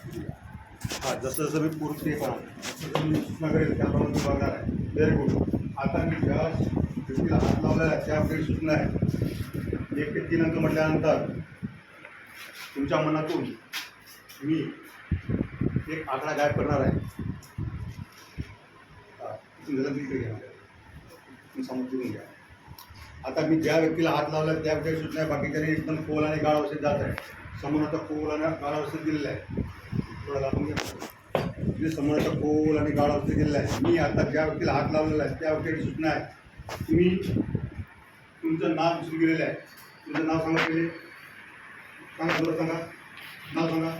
हां, जसं जसं मी पूर्ण पण जसं मी सूचना करेल त्याप्रमाणे मी बघणार आहे. Very good. आता मी ज्या व्यक्तीला हात लावलेला आहे त्यापैकी सूचना आहे 1 ते 3 अंक म्हटल्यानंतर तुमच्या मनातून मी एक आकडा गायब करणार आहे. तुम्ही समजून घ्या. आता मी ज्या व्यक्तीला हात लावला त्यापैकी सूचना आहे बाकीच्याने एकदम खोल आणि गाढ अवस्थेत जात आहे. समोर आता खोल आणि गाढ अवस्थेत दिलेलं आहे. थोडा दाबून घ्या. समोर आता खोल आणि गाढ अवस्थेत दिलेलं आहे. मी आता ज्या व्यक्तीला हात लावलेला आहे त्या व्यक्तीची सूचना आहे तुम्ही तुमचं नाव विसरून गेलेलं आहे. तुमचं नाव सांगा पहिले. सांगा बरोबर सांगा. नाव सांगा.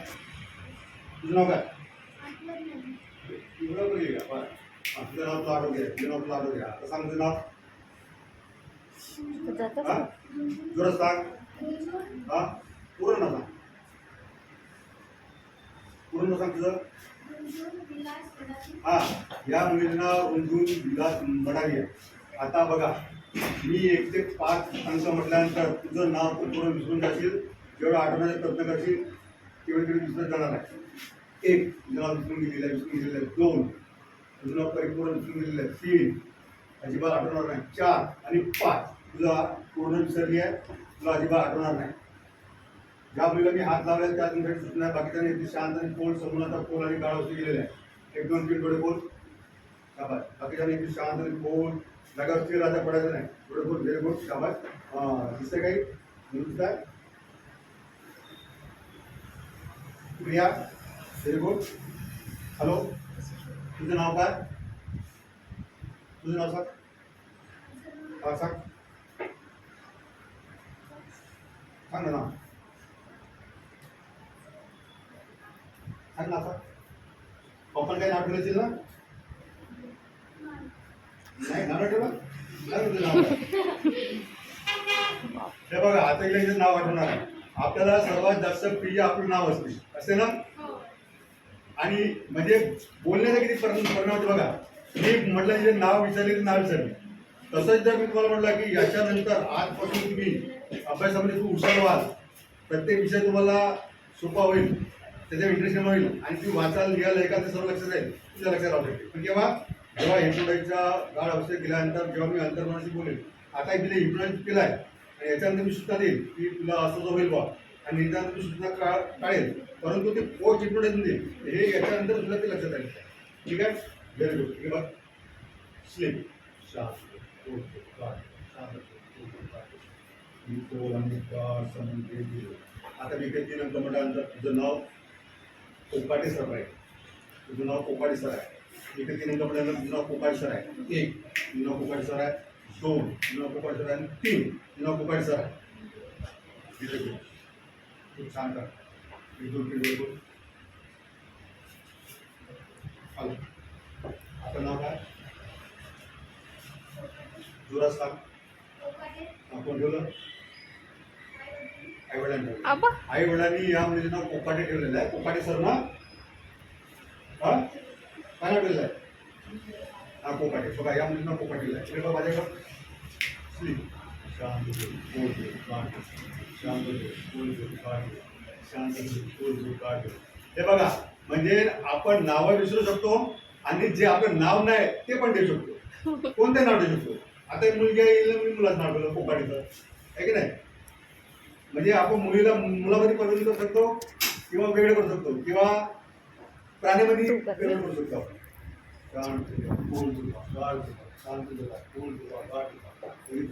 तुझं नाव काय? बरोबर आहे का? बरं. तुझं नाव तुला आठवून घ्या. तुझं नाव तुला आठवून घ्या. आता सांग तुझं नाव. हां जोरात सांग. हां पूर्ण नाव सांग. पूर्ण सांग तुझं. हां या मुलीचं नाव रुंजून विलास मडावी आहे. आता बघा मी 1 ते 5 अंक म्हटल्यानंतर तुझं नाव तू पूर्ण विसरून जाशील. जेवढं आठवण्याचा प्रयत्न करशील तेवढे तेवढे विसरत जाणार आहे. 1 तुझं नाव विसरून गेलेलं आहे. 2 तुझं नाव परिपूर्ण विसरून गेलेलं आहे. 3 अजिबात आठवणार नाही. 4 आणि 5 तुला पूर्ण विसरली आहे. तुला अजिबात आठवणार नाही. ज्या मुलीला मी हात लावला त्या तुमच्याकडे सूचना आहे. बाकीच्याने शांत आणि खोल समोरचा खोल आणि गाढ अवस्थेत गेलेला आहे. 1 2 3 डोळे खोल. शाबास. बाकीच्याने शांत आणि खोल जागावर स्थिर राहता पडायचं नाही. डोळे खोल. Very good. शाबास. दिसतंय काही दिसतंय? Priya very good. हॅलो तुझं नाव काय? तुझं नाव सांग. सांग सांग ना नाव. सांग ना आता. पप्पा काही नाव ठेवायचे ना? नाही नाव ठेवा. हे बघा आता इथे नाव आठवणार आहे. आपल्याला सर्वात जास्त प्रिय आपलं नाव असते ना. आणि म्हणजे बोलण्याचा किती परिणाम होतो बघा. मी म्हटलं तिथे नाव विचारले तर नाव विचारले. तसंच जर मी तुम्हाला म्हटलं की याच्यानंतर आजपासून तुम्ही अभ्यासामध्ये खूप हुशार व्हाल. प्रत्येक विषय तुम्हाला सोपा होईल. त्याच्या इंटरेस्टिंग होईल आणि तुम्ही वाचायला लिहायला एखादं सर्व लक्षात जाईल. तुझ्या लक्षात राहू शकते. पण जेव्हा हिप्नोटाईजच्या गाढ अवस्थेत गेल्यानंतर जेव्हा मी अंतर्मनाशी बोलेल आता तिला हिप्नोटाईज केला आहे आणि याच्यानंतर मी सूचना देईल की तुला असं जो होईल बा आणि त्यानंतर मी सूचना काढेल. परंतु ते पोस्ट हिप्नोटाईज देईल हे याच्यानंतर तुला ते लक्षात राहील. ठीक आहे. Very good. ठीक आहे. स्लीप शांत. आता मी काही 3 अंक म्हटल्यानंतर तुझं नाव कोकाटे सर आहे. तुझं नाव कोकाटे सर आहे. मी काही 3 अंक म्हटल्यानंतर तुझं नाव कोकाटे सर आहे. 1 तुझं नाव कोकाटे सर आहे. 2 तुझं नाव कोकाटे सर आहे. आणि 3 तुझं नाव कोकाटे सर आहे. खूप छान कर. 1 2 3 4 हॅलो आपलं नाव काय? जोरात सांग. कोण ठेवलं? आई वडिलांनी या मुलीचं नाव कोकाटे ठेवलेलं आहे. कोकाटे सर ना. हा काय नाव ठेवलेलं आहे? हा कोकाटे. बघा या मुलीचं नाव कोकाटे आहे. बघा माझ्याकडं स्लीप शांत शांत. हे बघा म्हणजे आपण नावं विसरू शकतो आणि जे आपलं नाव नाही ते पण ठेवू शकतो. कोणतं नाव ठेवू शकतो? आता एक मुलगी आहे मी मुलाचं नाव ठेवलं कोकाटेचं आहे की नाही. म्हणजे आपण मुलामध्ये परिवर्तन करू शकतो किंवा वेगळं करू शकतो किंवा प्राण्यामध्ये वेगळं करू शकतो आपण.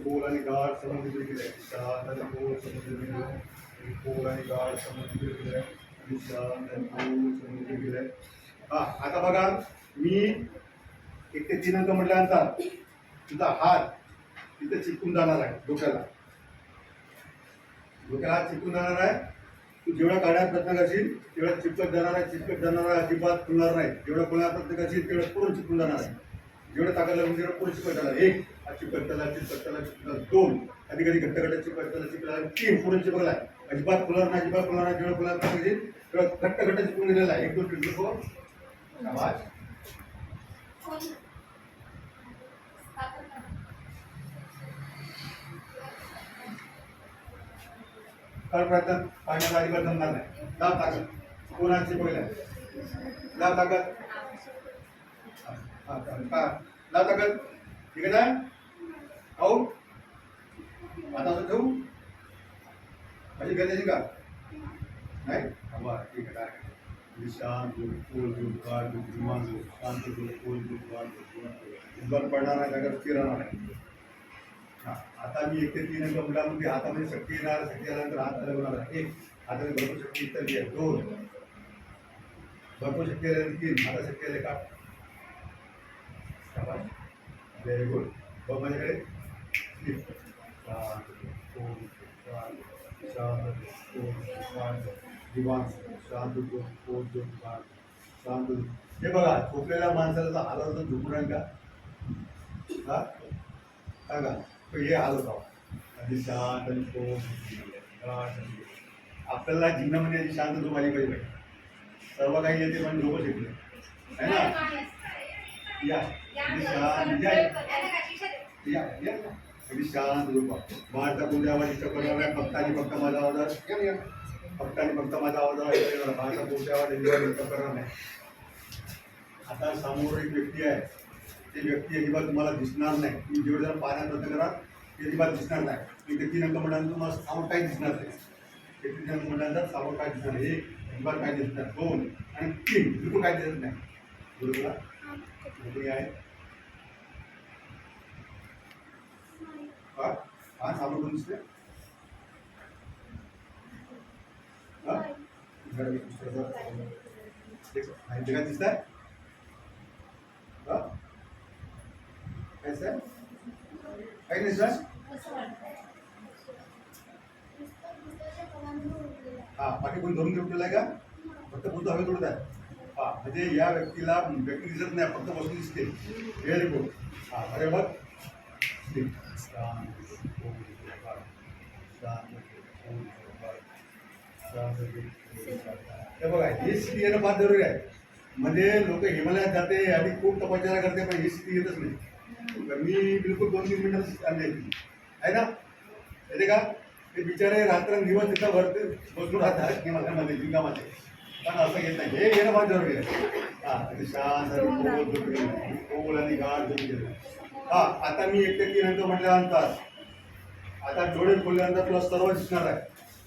खोल आणि गाढ समुद्र केलं आहे. शांत आणि खोल समुद्र खोल आणि गाढ समुद्र केलं आहे. आणि शांत आणि खोल समुद्र केलं आहे. हा आता बघा मी 1 ते 3 अंक म्हटल्यानंतर तुझा हात तिथे चिपकून जाणार आहे. डोक्याला हात चिपकून जाणार आहे. तू जेवढा काढण्याचा प्रयत्न करशील तेवढा चिपकत जाणार आहे. अजिबात खुलणार नाही. जेवढा खोलण्याचा प्रयत्न करशील तेवढं पूर्ण चिपकून जाणार आहे. जेवढं ताकद लागून तेवढं पूर्ण चिपकत जाणार. 1 चिपकत त्याला 2 कधी कधी घट्ट चिपकला 3 पूर्ण चिपकला आहे. अजिबात खुलणार नाही. जेवढं खोलण्याचा प्रयत्न करशील तेवढं घट्ट चिपकून गेलेला आहे. 1 2 3 4 शाबास. कर प्रयत्न पाण्याचा अजिबात जमणार नाही. दाब टाकत कोणाची पहिल्या लाव ताकद का लाव ताकद ठीक आहे ना खाऊ आता असं ठेवू अशी गरजेची का नाही ठीक आहे काय शांत फुल दूध गाड दूध विमान दूध शांत दूध फुल दूध गाड दूध बंद पडणार नाही जागा स्थिर राहणार नाही हां आता मी 1 ते 3 अंक मुलांमध्ये हातामध्ये शक्ती येणार शक्ती आल्यानंतर हात हलवणार आहे 1 हाताने भरपूर शक्ती इतर आहे 2 भरपूर शक्ती आल्यानंतर 3 हातात शक्ती आले का व्हेरी गुड बघ माझ्याकडे शांत हे बघा झोपलेल्या माणसाला हालवतं झोपून का सांगा हे हालवतो आधी शांत आपल्याला जीवनामध्ये शांत झोप आली पाहिजे सर्व काही येते पण झोपच येत नाही है ना शांत झोपा बाहेरचा कोणत्या आवाज इष्ट करणार नाही फक्तानी फक्त माझा आवाज फक्तानी फक्त माझा आवाज बाहेरचा कोणत्या आवाज इष्ट करणार नाही आता समोर एक व्यक्ती आहे ती व्यक्ती अजिबात तुम्हाला दिसणार नाही तुम्ही जेवढे जण पाहण्याचा प्रयत्न करा ती अजिबात दिसणार नाही एक 3 अंक म्हटल्यानंतर तुम्हाला समोर काही दिसणार नाही 3 अंक म्हटल्यानंतर समोर काय दिसणार नाही 1 अजिबात काय दिसणार 2 आणि 3 बिलकुल काय दिसत नाही बरोबर कुठे आहे हा समोर कोण दिसते काय दिसत आहे कैसे काही नाही सर हा बाकी कोणी धरून ठेवलेला आहे का फक्त बुद्ध हवे तोडत आहे हा म्हणजे या व्यक्तीला व्यक्ती दिसत नाही फक्त वस्तू दिसते व्हेरी गुड हा अरे बघ हे बघा ही स्थिती येणं फार जरुरी आहे म्हणजे लोक हिमालयात जाते आणि खूप तपश्चर्या करते पण ही स्थिती येतच नाही मी बिलकुल 2-3 मिनिटात आणली आहे ना येते का ते बिचारे रात्र दिवस तिथं वरती बसून राहतात हिमालयामध्ये लिंगामध्ये पण असं घेत नाही हे घेणं फार जरुरी आहे हां शांत आणि गाढ हां आता मी 1 ते 3 अंक म्हटल्यानंतर आता डोळे खोलल्यानंतर तुला सर्व दिसणार आहे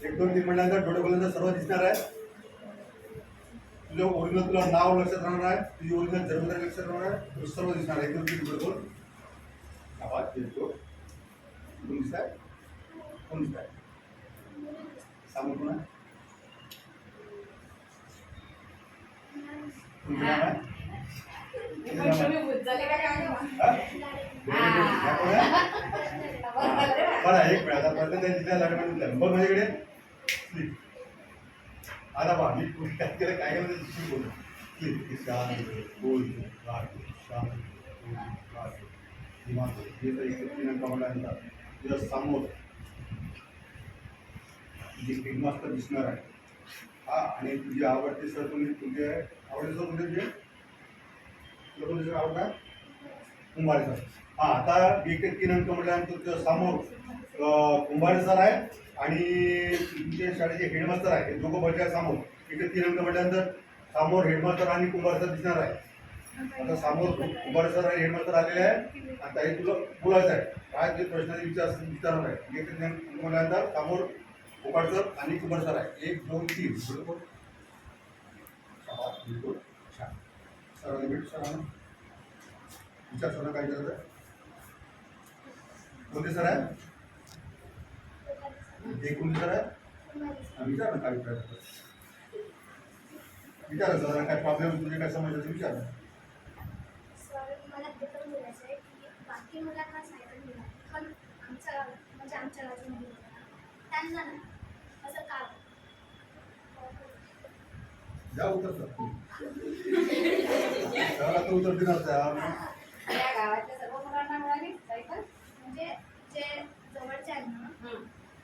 1 2 3 म्हटल्यानंतर डोळे खोलल्यानंतर सर्व दिसणार आहे तुझं ओरिजिनल तुला नाव लक्षात राहणार आहे तुझी ओरिजिनल जन्मतारीख लक्षात राहणार आहे तुझं सर्व दिसणार आहे 1 2 3 बरोबर आवाज येतो कोण दिसत आहे कोण दिसत आहे सांगू पुन्हा बरं एक वेळ आता प्रत्येक लग्न बघ माझ्याकडे आता बा मी काय केलं काय बोलू बोल तुझ्या समोर तुझी हेडमास्टर दिसणार आहे हा आणि तुझी आवडते सर कोणी तुझे आवडते सर कोणते तुझे तुला कोणते सर आवडतात कुंभारे सर हा आता 1 ते 3 अंक म्हटल्यानंतर तुझ्या समोर कुंभारे सर आहे आणि तुमच्या शाळेचे हेडमास्टर आहे हे दोघं बसल्या समोर 1 ते 3 अंक म्हटल्यानंतर समोर हेडमास्टर आणि कुंभारे सर दिसणार आहे आता समोर कुंभारे सर आणि हेडमास्टर आलेले आहे आता हे तुला बोलायचं आहे काय जे प्रश्न विचारणार आहे 1 ते 3 अंक म्हटल्यानंतर समोर कुंभार सर आणि कुंभार सर आहे 1 2 3 बरोबर छान सर भेट सर विचार सर काय करायचं कोणते सर आहे ते कोणते सर आहे विचार ना काय विचारायचं विचारा सर काय प्रॉब्लेम तुझे काय समजायचं विचार बाकी मुलांना सायकल मिळाली पण आमच्या म्हणजे आमच्या गावामध्ये त्यांना नाही असं का जा उत्तर सर उत्तर देणार या गावाच्या सर्व मुलांना मिळाली सायकल म्हणजे जे जवळचे आहेत ना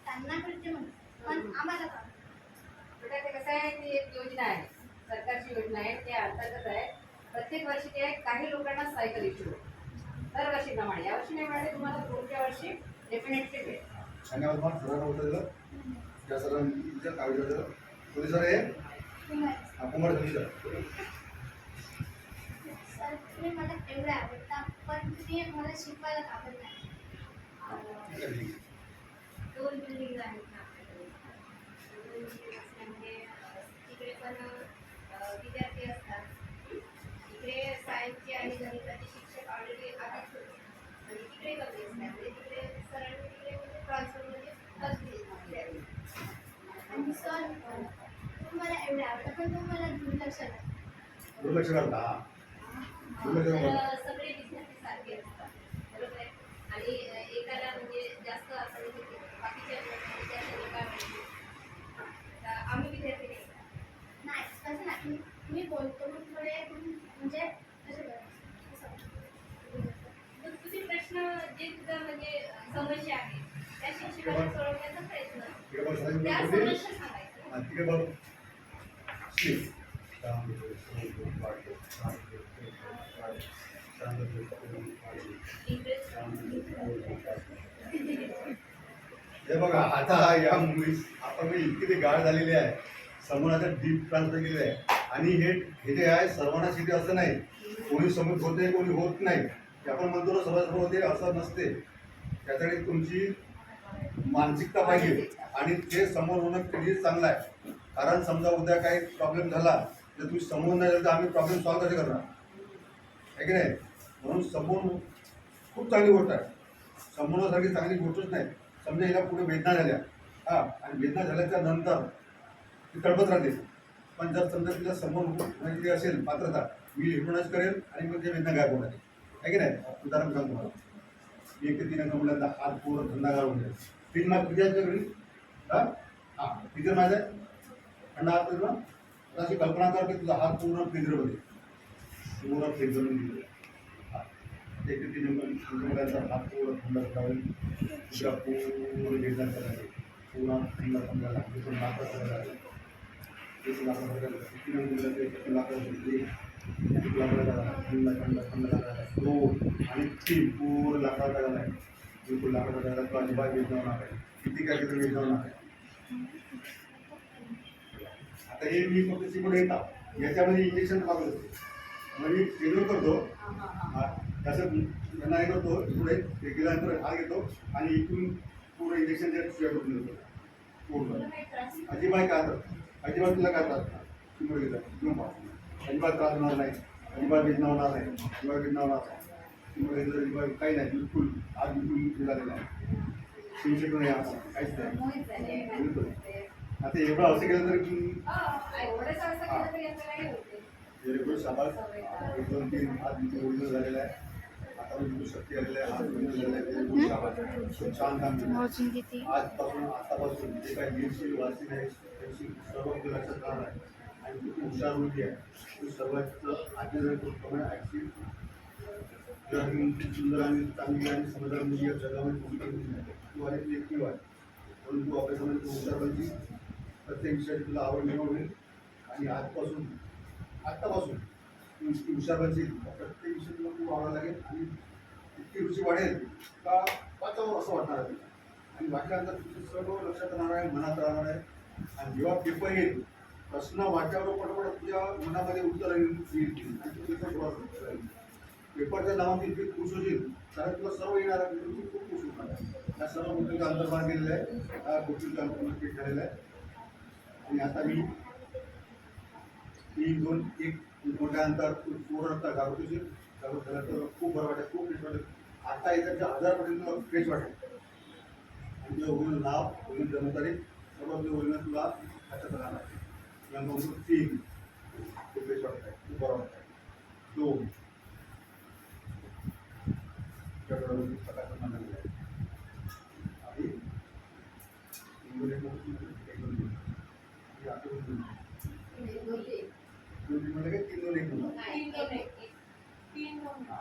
त्यांना मिळते म्हणून पण आम्हाला का बेटा ते कसं आहे ती एक योजना आहे सरकारची योजना आहे त्या अंतर्गत आहे प्रत्येक वर्षी ते काही लोकांना सायकल इश्यू दरवर्षीप्रमाणे यावर्षी नाही मिळाले तुम्हाला पुढच्या वर्षी डेफिनेटली मिळेल धन्यवाद सरांना उत्तर दिलं त्या सरांनी काय विचारलं कोणी सर आहे कुमार धनुषा सर तुम्ही मला एवढे आवडता पण तुम्ही मला शिकवायला काबत नाही. दोन बिल्डिंग आहेत ना आपल्याकडे. दोन बिल्डिंग असल्यामुळे तिकडे पण विद्यार्थी असतात. इकडे सायन्सचे आणि गणिताचे शिक्षक ऑलरेडी आधीच होते आणि तिकडे बदली असल्यामुळे तिकडे सरांनी तिकडे म्हणजे ट्रान्सफर म्हणजे बदली. आणि सर तुम्हाला एवढे आवडता पण तुम्हाला दुर्लक्ष नाही. दुर्लक्ष करता दुर्लक्ष तर करता सगळे विद्यार्थी सारखे असतात बरोबर आहे. आणि एकाला म्हणजे जास्त असं म्हणजे बाकीच्या विद्यार्थ्यांनी काय माहिती तर आम्ही विद्यार्थी नाही. नाही तसं नाही मी बोलतो मग थोडे म्हणजे कसे बोलायचं तर तुझे प्रश्न जे तुझं म्हणजे समस्या आहे त्या शिक्षकाला सोडवण्याचा प्रयत्न तिकडे बघ त्या साहेब समस्या सांगायचं. तिकडे बघ श्री. हे बघा आता या मुलीस आपण इतकी गाढ झालेली आहे समोर आता डीप ट्रान्सफर केलेलं आहे आणि हे जे आहे सर्वांना शिकते असं नाही. कोणी समोर होते कोणी होत नाही. ते आपण म्हणतो ना सर्व होते असं नसते. त्यासाठी तुमची मानसिकता पाहिजे आणि ते समोर होणं कधीच चांगलं आहे. कारण समजा उद्या काही प्रॉब्लेम झाला तर तुम्ही समोर नाही झालं तर आम्ही प्रॉब्लेम सॉल्व्ह कसे करणार आहे की नाही. म्हणून समोर खूप चांगली गोष्ट आहे. समोरसारखी चांगली गोष्टच नाही. समजा हिला पुढे वेदना झाल्या आणि वेदना झाल्याच्या नंतर ती तडपत राहते. पण जर समजा तिला समोर होण्याची असेल पात्रता मी हिप्नोटाईज करेल आणि मग ते वेदना गायब होणार आहे की नाही. उदाहरण सांगतो मला 1 ते 3 अंक मुलांचा हात पूर्ण थंडा घालून द्या. 3 मार्क किती आहेत घरी किती माझा आहे थंडा हात तुला अशी कल्पना कर की तुझा हात पूर्ण फ्रीजरमध्ये पूर्ण फ्रीजरमध्ये 1 ते 3 अंक मुलांचा हात पूर्ण थंड करावेल. दुसरा पूर्ण वेदना करायला पूर्ण थंड थंड लागते पण लाकडं करायला लागेल. 1 लाकडं करायला 3 अंक मुलांचे 1 लाकडं होते. थंड लागायला 2 आणि 3 पूर्ण लाकडा करायला आहे. बिलकुल लाकडा करायला तो अजिबात वेदना होणार आहे. किती काय किती वेदना होणार आहे. आता हे मी फक्त शिकवून येतात याच्यामध्ये इंजेक्शन लागत असते. मग मी शेड्यूल करतो तसं त्यांना हे करतो पुढे हे केल्यानंतर हात घेतो आणि इथून पूर्ण इंजेक्शनच्या सुया करून देतो पूर्ण. अजिबात काय अजिबात तुला काय त्रास नाही. घेऊन अजिबात त्रास होणार नाही. अजिबात वेदना होणार नाही. अजिबात वेदना होणार नाही. अजिबात काही नाही. बिलकुल आज बिलकुल झालेला आहे. शिवशेक नाही आता काहीच नाही. बिलकुल आता एवढं असं केलं तर की एवढंच असं केलं तरी असं काही होते. व्हेरी गुड शाबास. 1-2-3 हात बिलकुल ओरिजिनल झालेला आहे. आता बिलकुल शक्ती आलेला आहे. हात ओरिजिनल झालेला आहे. खूप शाबास. खूप छान काम केलं. आजपासून आतापासून जे काही गिरशील वाचील आहे त्याची सर्व तुझ्या लक्षात राहणार आहे आणि तू खूप हुशार मुलगी आहे. तू सर्वांचं आधी जर प्रमाणे ॲक्सिल सुंदर आणि चांगली आणि समजदार मुलगी या जगामध्ये कोणती मुलगी नाही. तू आणि ती एकटी आहे म्हणून तू अभ्यासामध्ये तू हुशार पाहिजे. प्रत्येक विषयाची तुला आवड निर्माण होईल आणि आजपासून आत्तापासून तू इतकी हुशार पाहिजे. प्रत्येक विषय तुला खूप आवडायला लागेल आणि इतकी रुची वाढेल का वाचावं असं वाटणार आहे. आणि वाचल्यानंतर तुझं सर्व लक्षात राहणार आहे मनात राहणार आहे. आणि जेव्हा पेपर येईल प्रश्न वाच्यावर पटपट तुझ्या मनामध्ये उत्तर येईल आणि तू पेपर क्रॉस राहील. पेपरच्या नावात इतकी खुश होशील कारण तुला सर्व येणार आहे. तू खूप खुश होणार आहे. या सर्व गोष्टींचा अंतर्भाग केलेला आहे. त्या गोष्टींचा अंतर्भाग झालेला आहे. आणि आता मी 3, 2, 1 मोठ्या अंतर पूर्ण घाबरत असेल घाबरत झालं तर खूप बरं वाटेल. खूप फ्रेश वाटेल. आता याच्याच्या 1000% तुला फ्रेश वाटेल. आणि तुझं ओरिजिनल नाव ओरिजिनल जन्मतारीख सर्व तुझं ओरिजिनल तुला लक्षात राहणार आहे. यानंतर 3 खूप फ्रेश वाटत आहे. खूप बरं वाटत आहे. 2 सकाळचं मानलेलं आहे. आणि म्हणजे काय 3, 2, 1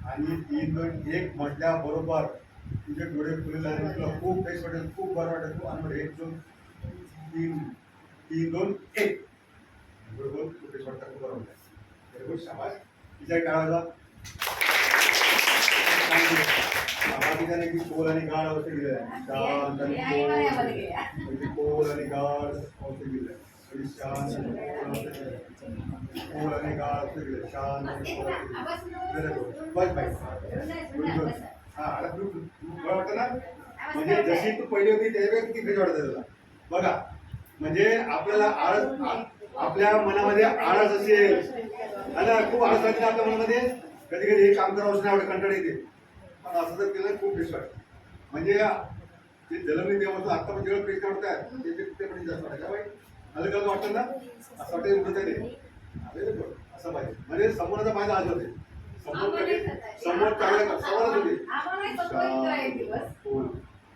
आणि 3, 2, 1 म्हटल्याबरोबर तुझे डोळे खुलेले आणि तुला खूप फ्रेश वाटेल. खूप बरं वाटेल. तू आणि 1, 2, 3, 2, 1 बरोबर खूप फ्रेश वाटतं. खूप बरं वाटतं. बरोबर शाबास. तिच्या काळाला ठिकाणी की खोल आणि गाढ अवस्थेत गेलेला आहे. शांत आणि खोल आणि गाढ अवस्थेत गेलेला आहे. आणि शांत पोळ आणि गाळ फिरले शांत बस बाई हा आता तू बरं वाटतं ना म्हणजे जशी तू पहिली होती त्याच्यापेक्षा किती फ्रेश वाटत तुला बघा म्हणजे आपल्याला आपल्या मनामध्ये आळस असेल आणि खूप आळस वाटते आपल्या मनामध्ये कधी कधी हे काम करावं नाही आवडत कंटाळा येते पण असं जर केलं खूप फ्रेश वाटतं म्हणजे ते जलमी देव आता पण जेवढं फ्रेश वाटतात ते पण जास्त वाटायचं बाई मला कसं वाटतं ना असं वाटतं उडत आहे ते असं पाहिजे म्हणजे समोरचा फायदा आज होते समोर चांगला समोरच होते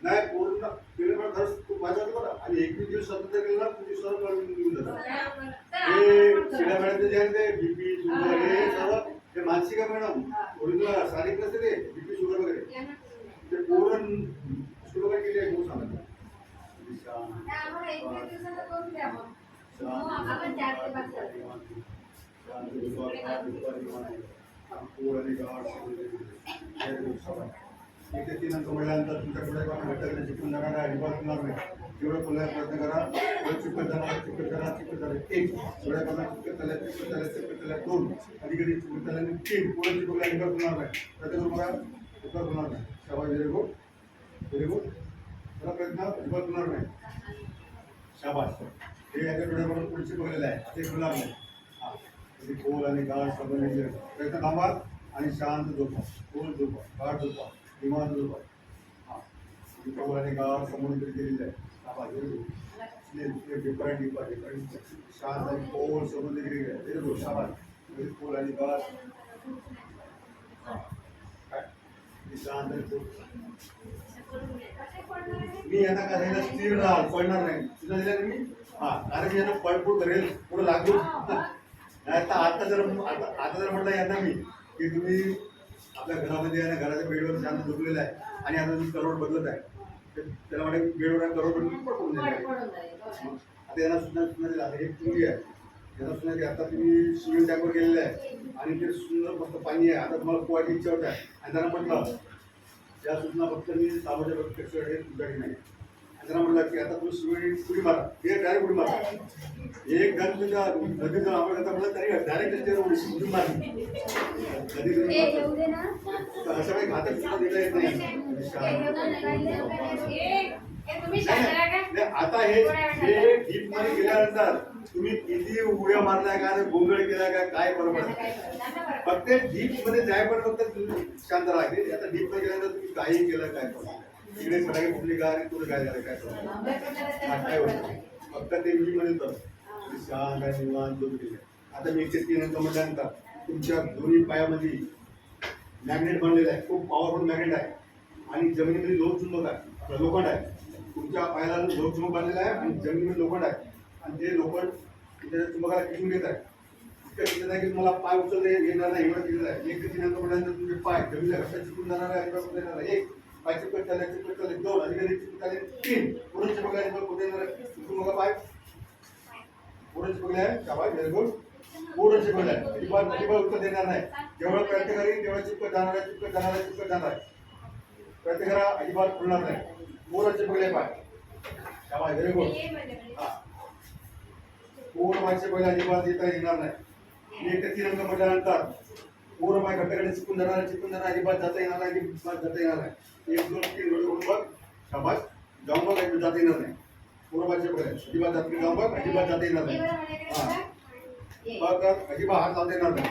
नाही पूर्ण केलं पण खरंच खूप फायदा होतो बघा आणि 21 दिवस स्वतंत्र केलं ना तुम्ही सर्व निघून जातात हे शिड्या मॅडमचे जे आहे ते बीपी शुगर हे सर्व ते मानसिक आहे मॅडम ओरिजिनल शारीरिक नसते ते बीपी शुगर वगैरे ते पूर्ण सुरू काय केली आहे खूप सांगत एक ते 3 अंक म्हटल्यानंतर तुमच्या पुढे घटक शिकून जाणार आहे अजिबात होणार नाही जेवढं बोलायला प्रयत्न करा तेवढं चिकट जाणार एक थोड्या चिकट 2 कधी कधी चिकट झाल्याने 3 पुढे चिकट अजिबात होणार नाही प्रयत्न करू बघा अजिबात होणार नाही शाबास व्हेरी गुड थोडा प्रयत्न अजिबात होणार नाही शाबास हे याच्या डोळ्याकडून पुढचे बघलेलं आहे ते होणार नाही हां खोल आणि गाढ संबंधित प्रयत्न थांबा आणि शांत झोपा खोल झोपा गाढ झोपा निवांत झोपा हां खोल आणि गाढ संबंधित केलेलं आहे डिफरंट शांत आणि खोल संबंधित केलेलं आहे ते झोप शाबास खोल आणि गाढ शांत आणि मी यांना करायला स्थिर राहाल पडणार नाही तुला दिल्या मी हा कारण मी यांना पळपूळ करेल पुढे लागू आता जर म्हटलं यांना मी की तुम्ही आपल्या घरामध्ये आणि घराच्या बेडवर शांत झोपलेला आहे आणि आता तुम्ही करोड बदलत आहे त्याला वाटत बेडवर करोड पडून आता यांना सुद्धा दिला हे चुरी आहे यांना सुद्धा आता तुम्ही स्विमिंग टँकवर गेलेले आहे आणि ते सुंदर मस्त पाणी आहे आता तुम्हाला पोहायची इच्छा होत आहे आणि त्यांना म्हटलं त्या सूचना फक्त मी सामाजिक प्रत्यक्ष तुमच्याकडे नाही त्यांना म्हटलं की आता तू उडी मारा हे डायरेक्ट उडी मारा एक गण तुझ्या नदीत जर आपण म्हटलं तरी डायरेक्ट उडी मारली असं काही घातक सुद्धा देता येत नाही आता हे डीप मध्ये गेल्यानंतर तुम्ही किती उड्या मारलाय का गोंधळ केलाय का काय बरोबर फक्त डीप मध्ये जायपर्यंत फक्त तुम्ही शांत राहते आता डीप मध्ये गेल्यानंतर तुम्ही काही केलं काय इकडे सगळी कुठली गाय आणि तुला काय झालं काय होतं फक्त ते मी मध्ये शांत आणि निवांत झोपलेले आता मी 103 अंक म्हटल्यानंतर तुमच्या दोन्ही पायामध्ये मॅग्नेट बनलेलं आहे खूप पॉवरफुल मॅग्नेट आहे आणि जमिनीमध्ये लोहचुंबक आहे लोखंड आहे तुमच्या पायाला लोहचुंबक बनलेलं आहे आणि जमिनीमध्ये लोखंड आहे आणि ते लोखंड तुमच्या चुंबकाला खिचून घेत आहे इतकं खिचत आहे की तुम्हाला पाय उचलता येणार नाही एवढं खिचत आहे 1 ते 3 अंक म्हटल्यानंतर तुमचे पाय जमिनीला घट्ट चिकून जाणार आहे अजिबात कुठे येणार आहे 1 पाय चिकट चालले 2 अधिकारी चिकट चालले 3 पूर्ण चिपकले कुठे येणार आहे चुंबका पाय पूर्ण चिपकले आहे शाबास व्हेरी गुड पूर्ण चिपकले आहे अजिबात उत्तर देणार नाही जेवढं प्रयत्न करीन तेवढं चिपकत जाणार आहे प्रयत्न करा अजिबात खुलणार नाही पूर्ण चिपकले पाय शाबास व्हेरी गुड हां पूर्ण पायचे पहिले अजिबात येता येणार नाही 1 ते 3 अंक म्हटल्यानंतर पूर्ण पाय घट्टकडे चिपकून जाणार अजिबात जाता येणार नाही अजिबात जाता येणार नाही 1 2 3 रोड बघ शाबास जाऊन बघ जाता येणार नाही पूर्ण पायचे पहिले अजिबात जाऊन बघ अजिबात जाता येणार नाही हां बघ अजिबात हात लावता येणार नाही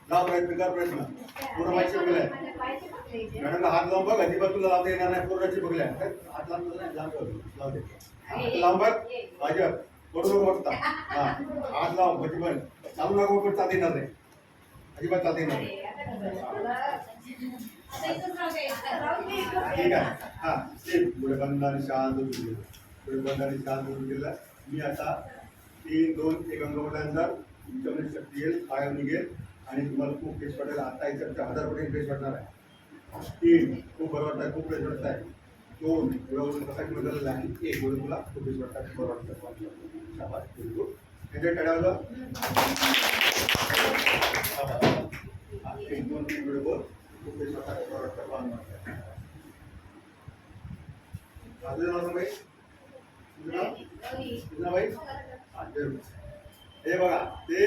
लाव प्रयत्न पूर्ण पायचे पहिले मॅडमला हात लावून बघ अजिबात तुला लावता येणार नाही पूर्ण चिपकल्या हात लावते लावून बघ अजिबात बरोबर बघता हा हात लाव अजिबात चालू नको पण चालता येणार नाही अजिबात चालता येणार नाही ठीक आहे हा पुढे बंद आणि शांत पुढे बंद आणि शांत दिला मी आता 3 2 1 अंक म्हटल्यानंतर तुमच्याकडे शक्ती येईल कायम निघेल आणि तुम्हाला खूप फ्रेश वाटेल आता याच्यात 1000% फ्रेश वाटणार आहे 3 खूप बरं वाटत आहे खूप फ्रेश वाटत आहे 2 एवढं कसा किलो झालेला आहे 1 बोलून तुला खूप फ्रेश वाटतं बरं वाटतं शाबास बिलकुल त्याच्या टळ्यावर 1 2 3 वेळ बोल खूप फ्रेश वाटतं बरं वाटतं भाई तुझं नाव भाई हे बघा ते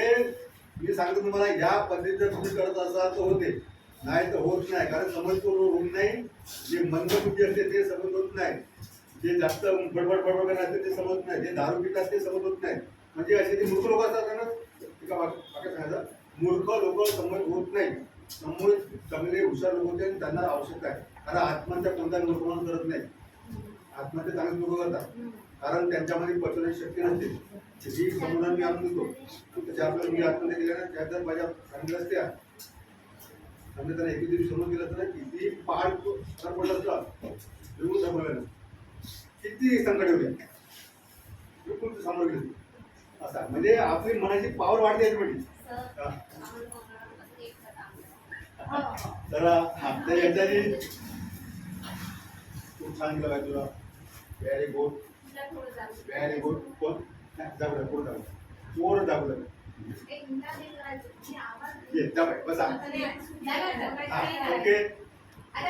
मी सांगतो तुम्हाला, या पद्धतीचं तुम्ही करत असाल तर होते, नाही तर होत नाही. कारण समज तो होत नाही. जे मंदबुद्धी असते ते समज होत नाही, जे जास्त बडबड करत असते ते समजत नाही, जे दारू पितात ते समज होत नाही. म्हणजे असे ते मूर्ख लोक असतात ना, एका वाक्यात सांगायचं, मूर्ख लोक समज होत नाही. समोर चांगले हुशार लोक होते आणि त्यांना आवश्यकता आहे. कारण आत्महत्या कोणता मूर्ख माणूस करत नाही, आत्महत्या चांगले लोक करतात. कारण त्यांच्यामध्ये पचवण्याची शक्ती नसते. जी समुदाय मी आणून देतो त्याच्या आपल्याला मी आत्महत्या केल्या ना, त्या जर माझ्या सांगितलं असत्या समजा त्याला एक दिवशी समोर गेलं तर किती पहाड पडलं असतं, बिलकुल समोर किती संकट होते, बिलकुल समोर गेले. असा म्हणजे आपली मनाची पॉवर वाढते याच्यामध्ये. तर याच्याने खूप छान केलं पाहिजे तुला. Very good, very good. कोण जागलं पुढे जागलं पोर जागलं बसा. ओके. आता